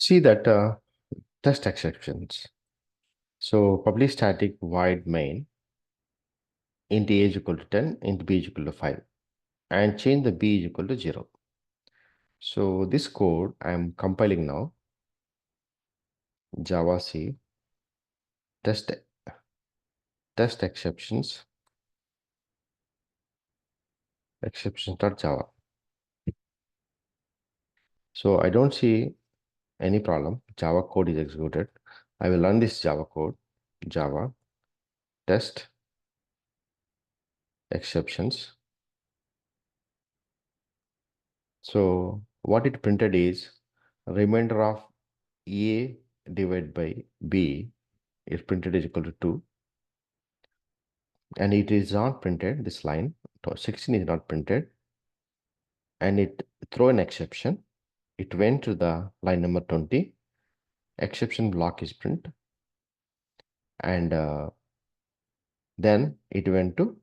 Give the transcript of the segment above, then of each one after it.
see that test exceptions. So public static void main int a is equal to 10, int b is equal to 5, and change the b is equal to 0. So this code I am compiling now. Java C test exceptions exceptions.java. So I don't see any problem. Java code is executed. I will run this Java code. Java test exceptions. So what it printed is remainder of a divided by b is printed is equal to 2, and it is not printed. This line 16 is not printed, and it throw an exception. It went to the line number 20. Exception block is print, and then it went to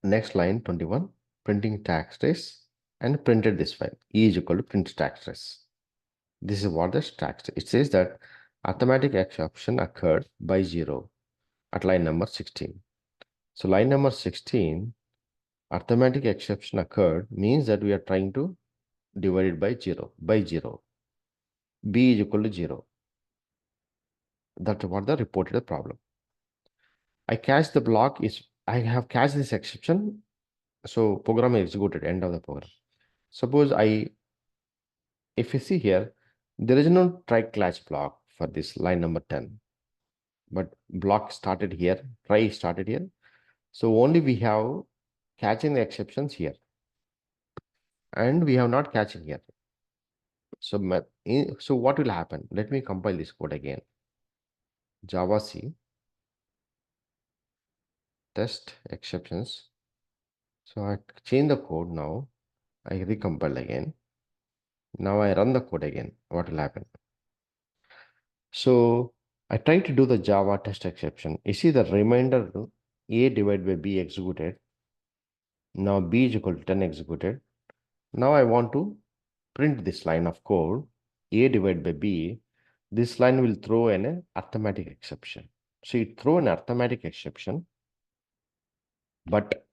next line 21, printing tag trace, and printed this file e is equal to print tag trace. This is what the tag trace. It says that arithmetic exception occurred by 0 at line number 16. So line number 16, arithmetic exception occurred means that we are trying to divide it by 0 b is equal to 0. That's what the reported problem. I catch the block is I have catched this exception, so program is executed, end of the program. Suppose if you see here, there is no try catch block for this line number 10, but block started here, try started here. So only we have catching the exceptions here, and we have not catching here. So what will happen? Let me compile this code again. Java C test exceptions. So I change the code now. I recompile again. Now I run the code again. What will happen? So I try to do the Java test exception. You see the remainder a divided by b executed. Now b is equal to 10 executed. Now I want to print this line of code, a divided by b. This line will throw an arithmetic exception. So it throw an arithmetic exception, but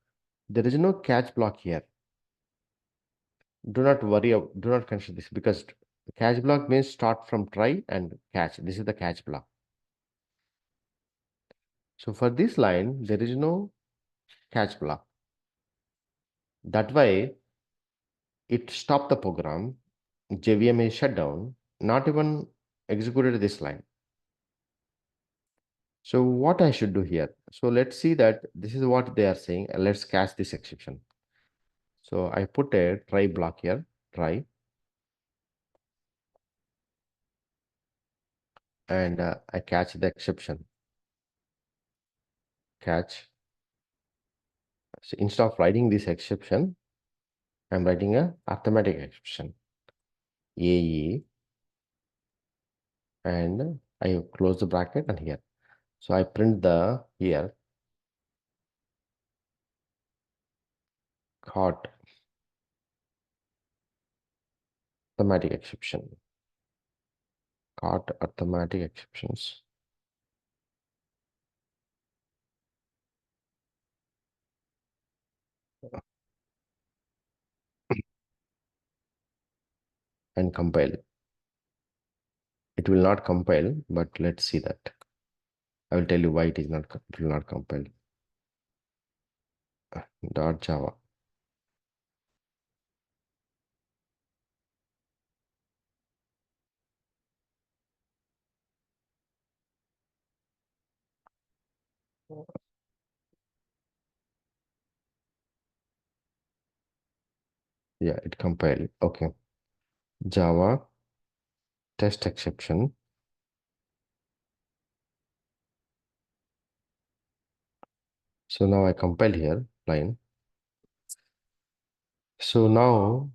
there is no catch block here. Do not worry, do not consider this, because catch block means start from try and catch. This is the catch block. So for this line, there is no catch block. That way, it stopped the program. JVM is shut down, not even executed this line. So what I should do here? So let's see that this is what they are saying. Let's catch this exception. So I put a try block here, try. And I catch the exception. Catch. So instead of writing this exception, I'm writing a arithmetic exception. AE. And I close the bracket and here. So I print the here caught arithmetic exception. Caught arithmetic exceptions. And compile. It will not compile, but let's see that. I will tell you why it will not compile. .java. Yeah, it compiled. Okay. Java test exception. So now I compile here line. So now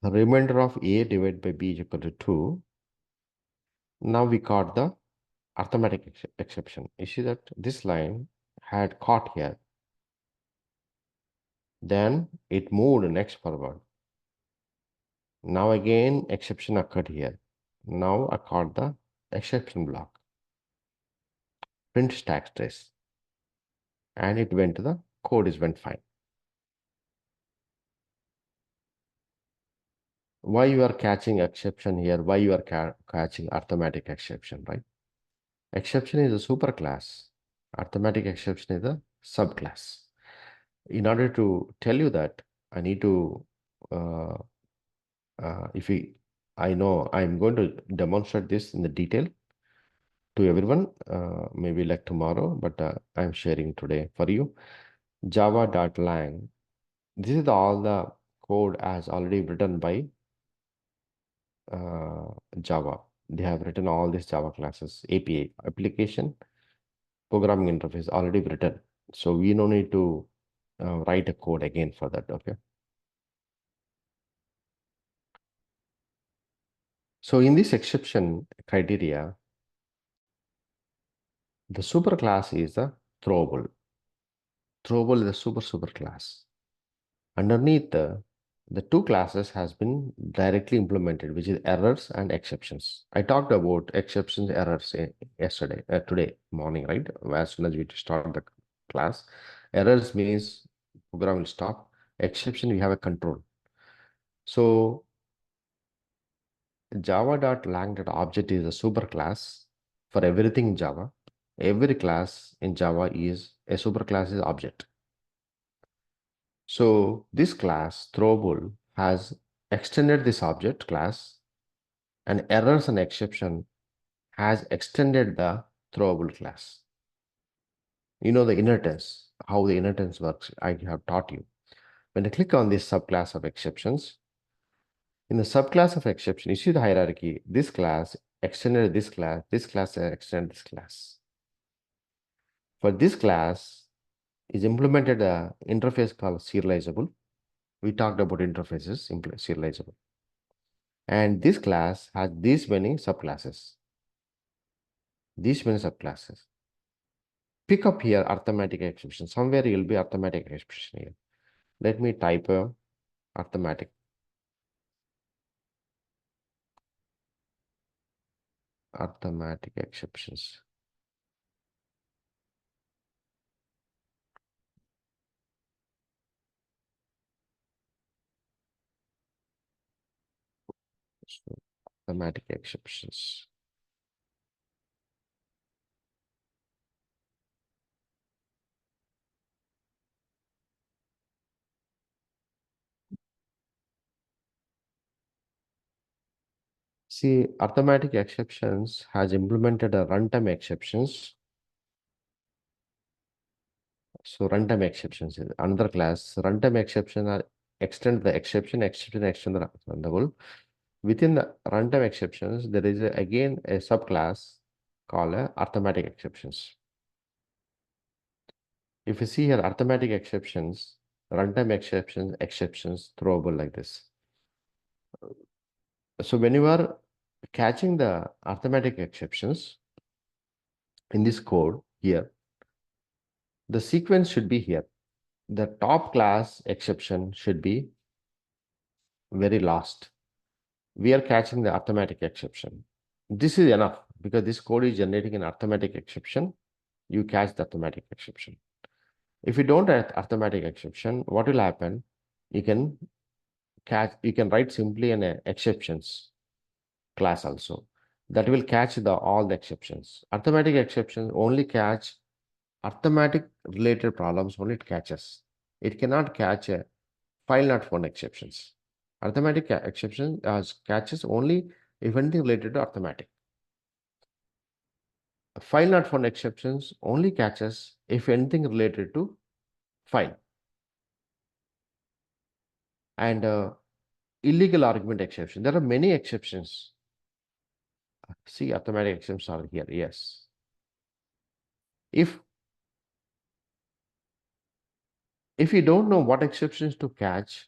the remainder of a divided by b is equal to 2. Now we caught the arithmetic exception. You see that this line had caught here. Then it moved next forward. Now again exception occurred here. Now I called the exception block, print stack trace, and it went to the code is went fine. Why you are catching exception here? Why you are catching arithmetic exception, right? Exception is a superclass. Arithmetic exception is a subclass. In order to tell you that, I need to, I know I'm going to demonstrate this in the detail to everyone, maybe like tomorrow, but I'm sharing today for you. Java.lang. This is all the code as already written by Java. They have written all these Java classes, API, application programming interface already written. So we no need to write a code again for that, okay? So in this exception criteria, the superclass is the throwable. Throwable is a super class. Underneath the two classes has been directly implemented, which is errors and exceptions. I talked about exceptions, errors yesterday, today morning, right? As soon as we start the class, errors means program will stop. Exception, we have a control. So java.lang.object is a superclass for everything in Java. Every class in Java is a superclass is object. So this class throwable has extended this object class, and errors and exception has extended the throwable class. You know the inheritance, how the inheritance works, I have taught you. When I click on this subclass of exceptions, in the subclass of exception, you see the hierarchy. This class extended this class extended this class. For this class is implemented a interface called serializable. We talked about interfaces, serializable. And this class has these many subclasses. These many subclasses. Pick up here arithmetic exception. Somewhere you'll be arithmetic expression here. Let me type a arithmetic. Arithmetic exceptions. So, arithmetic exceptions. See, arithmetic exceptions has implemented a runtime exceptions. So runtime exceptions is another class. Runtime exception are extend the exception extend the runtable. Within the runtime exceptions, there is again a subclass called arithmetic exceptions. If you see here, arithmetic exceptions, runtime exceptions throwable like this. So when you are catching the arithmetic exceptions in this code here, the sequence should be here. The top class exception should be very last. We are catching the arithmetic exception. This is enough because this code is generating an arithmetic exception. You catch the arithmetic exception. If you don't have arithmetic exception, what will happen? You can write simply an exceptions class also. That will catch all the exceptions. Arithmetic exceptions only catch arithmetic related problems, only it catches. It cannot catch a file not found exceptions. Arithmetic exception catches only if anything related to arithmetic. File not found exceptions only catches if anything related to file. And illegal argument exception. There are many exceptions. See, arithmetic exceptions are here. Yes. If you don't know what exceptions to catch,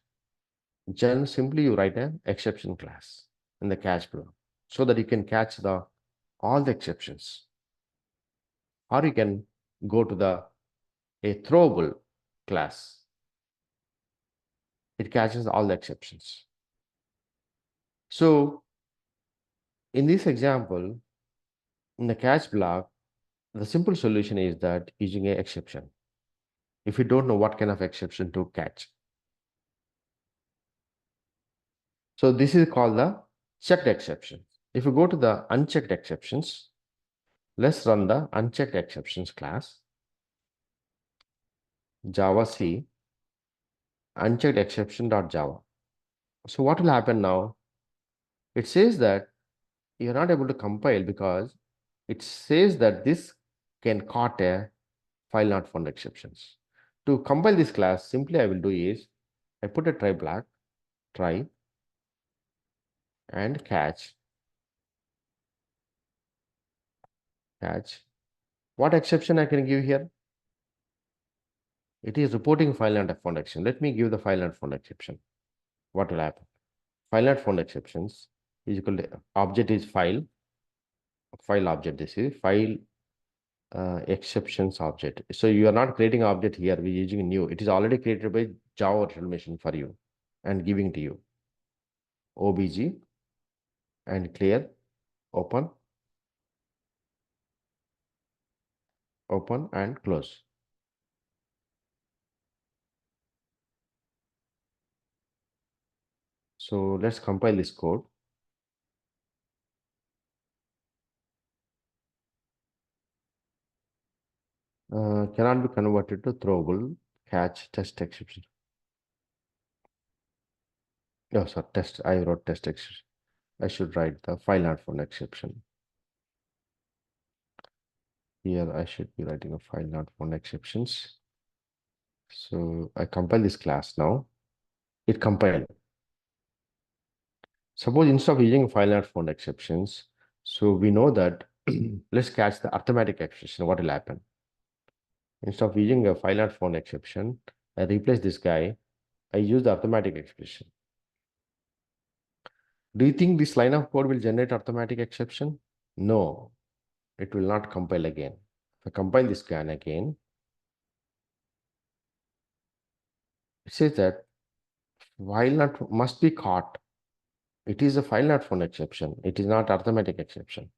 then simply you write an exception class in the catch block so that you can catch all the exceptions. Or you can go to a throwable class. It catches all the exceptions. So In this example, in the catch block, the simple solution is that using an exception. If you don't know what kind of exception to catch. So this is called the checked exception. If you go to the unchecked exceptions, let's run the unchecked exceptions class. Java C unchecked exception.java. So what will happen now? It says that you're not able to compile because it says that this can caught a file not found exceptions. To compile this class, simply I will do is I put a try block, try and catch. What exception I can give here? It is reporting file not found exception. Let me give the file not found exception. What will happen? File not found exceptions is equal to object is file object. This is file exceptions object. So you are not creating object here. We're using new. It is already created by Java virtual machine for you and giving to you. OBJ and clear, open and close. So let's compile this code. Cannot be converted to throwable catch test exception. No, sorry, test. I wrote test exception. I should write the file not found exception. Here I should be writing a file not found exceptions. So I compile this class now. It compiled. Suppose instead of using file not found exceptions, so we know that let's catch the arithmetic exception. What will happen? Instead of using a file not found exception, I replace this guy. I use the arithmetic expression. Do you think this line of code will generate arithmetic exception? No, it will not compile again. If I compile this scan again, it says that file not must be caught. It is a file not found exception. It is not arithmetic exception.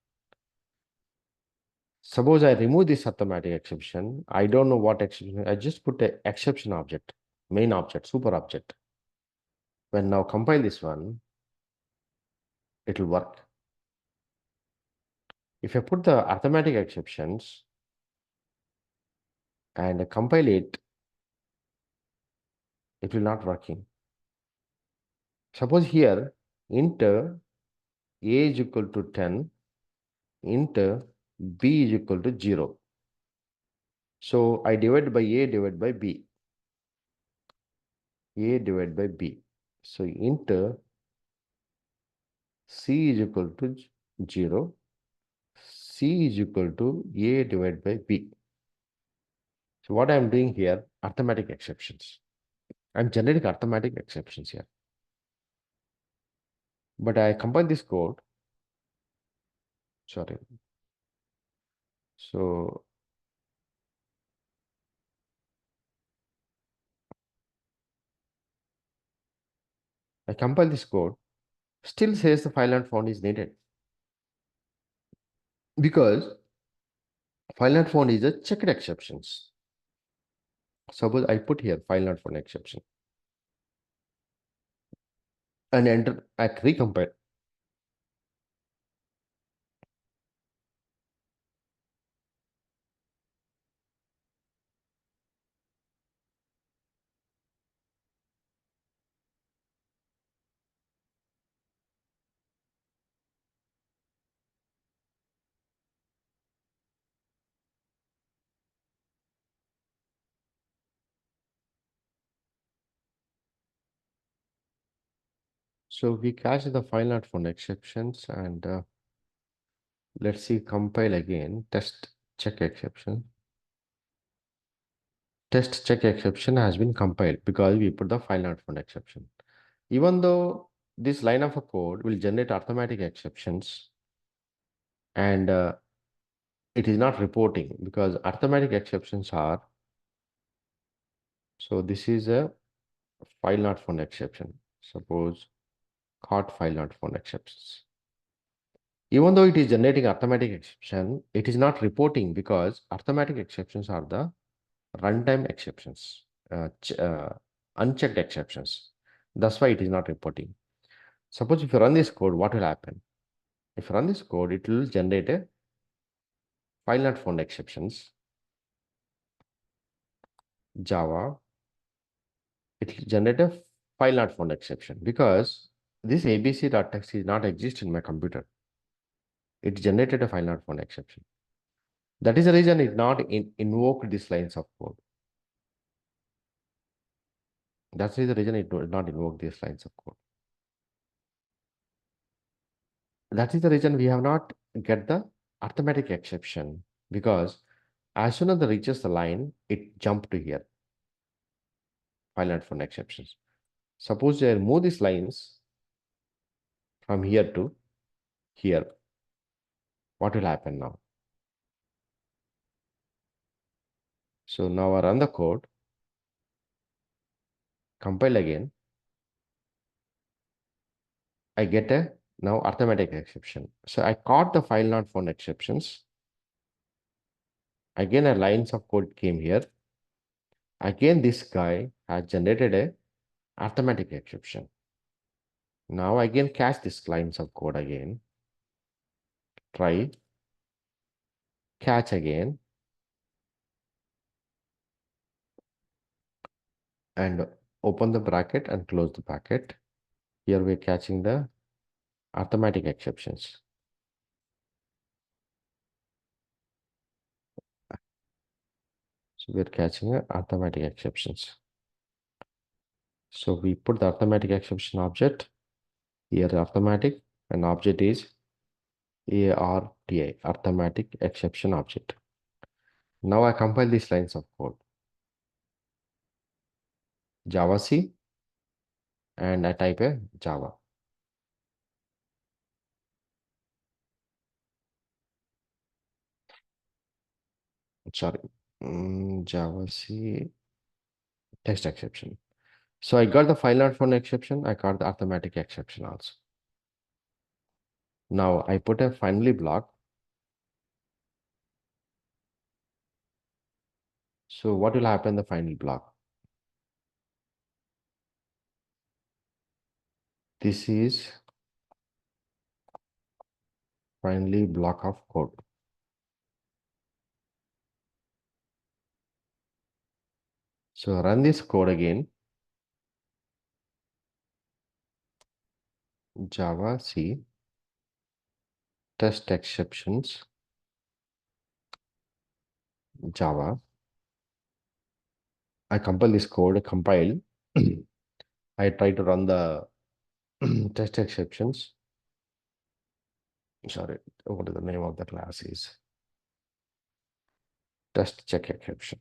Suppose I remove this arithmetic exception. I don't know what exception. I just put a exception object, main object, super object. When now compile this one, it will work. If I put the arithmetic exceptions and compile it, it will not working. Suppose here int a is equal to 10, int b is equal to 0. So I divide by a divided by b. A divided by b. So int c is equal to 0. C is equal to a divided by b. So what I'm doing here, arithmetic exceptions. I'm generating arithmetic exceptions here. But I compile this code. Sorry. So I compile this code. Still says the file not found is needed. Because file not found is a checked exceptions. Suppose I put here file not found exception. And enter, I recompile. So we catch the file not found exceptions and let's see compile again. Test check exception. Test check exception has been compiled because we put the file not found exception. Even though this line of a code will generate arithmetic exceptions and it is not reporting because arithmetic exceptions are, so this is a file not found exception. Suppose caught file not found exceptions. Even though it is generating arithmetic exception, it is not reporting because arithmetic exceptions are the runtime exceptions, unchecked exceptions. That's why it is not reporting. Suppose if you run this code, what will happen? If you run this code, it will generate a file not found exceptions, Java. It will generate a file not found exception because this abc.txt is not exist in my computer. It generated a file not found exception. That is the reason it not invoked these lines of code. That's the reason it did not invoke these lines of code. That is the reason we have not get the arithmetic exception because as soon as it reaches the line, it jumped to here, file not found exceptions. Suppose I remove these lines from here to here, what will happen now? So now I run the code, compile again. I get a now arithmetic exception. So I caught the file not found exceptions. Again, a lines of code came here. Again, this guy has generated a arithmetic exception. Now again catch these lines of code again. Try, catch again, and open the bracket and close the bracket. Here we're catching the arithmetic exceptions. So we're catching arithmetic exceptions. So we put the arithmetic exception object here, arithmetic, and object is ARTI, arithmetic exception object. Now I compile these lines of code. Java C, and I type a Java. Sorry, Java C text exception. So I got the file not found exception. I got the arithmetic exception also. Now I put a finally block. So what will happen in the final block? This is finally block of code. So run this code again. Java C test exceptions Java. I compile this code, compile. I try to run the test exceptions. Sorry, what is the name of the class is? Test check exception.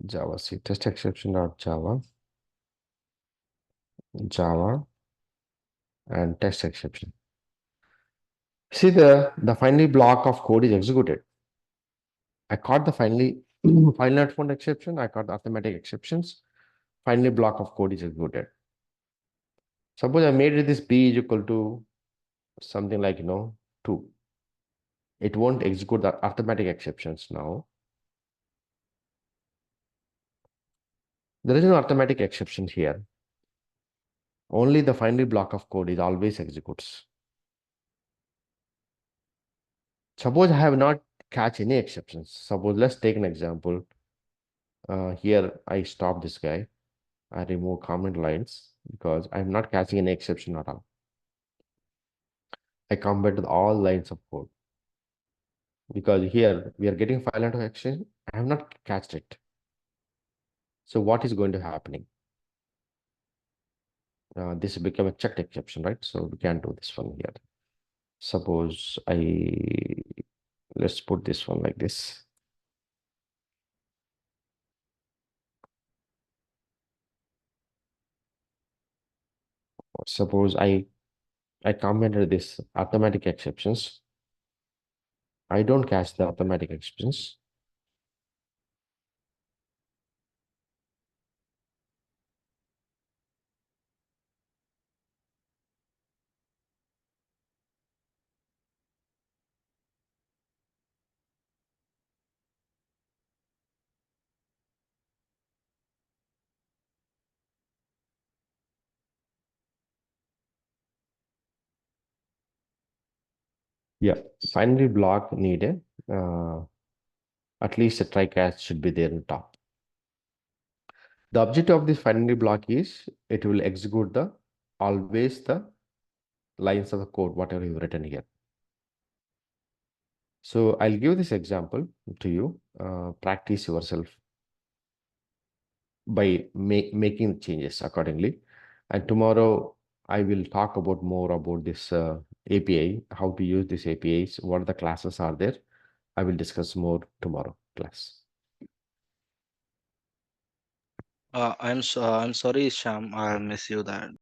Java C test exception of Java, Java, and test exception. See the finally block of code is executed. I caught the finally file not found exception. I caught the arithmetic exceptions. Finally block of code is executed. Suppose I made this b is equal to something like 2. It won't execute the arithmetic exceptions now. There is no arithmetic exception here. Only the finally block of code is always executes. Suppose I have not catch any exceptions. Suppose let's take an example. Here I stop this guy. I remove comment lines because I'm not catching any exception at all. I compare to all lines of code because here we are getting file into action. I have not catched it. So what is going to happening? This become a checked exception, right? So we can do this one here. Suppose let's put this one like this. Suppose I commented this arithmetic exceptions. I don't catch the arithmetic exceptions. Yeah, finary block need at least a try catch should be there in top. The objective of this finary block is it will execute the always the lines of the code, whatever you've written here. So I'll give this example to you, practice yourself by making changes accordingly. And tomorrow I will talk about more about this API, how to use these APIs, what the classes are there. I will discuss more tomorrow class. I'm sorry, Sham. I miss you that.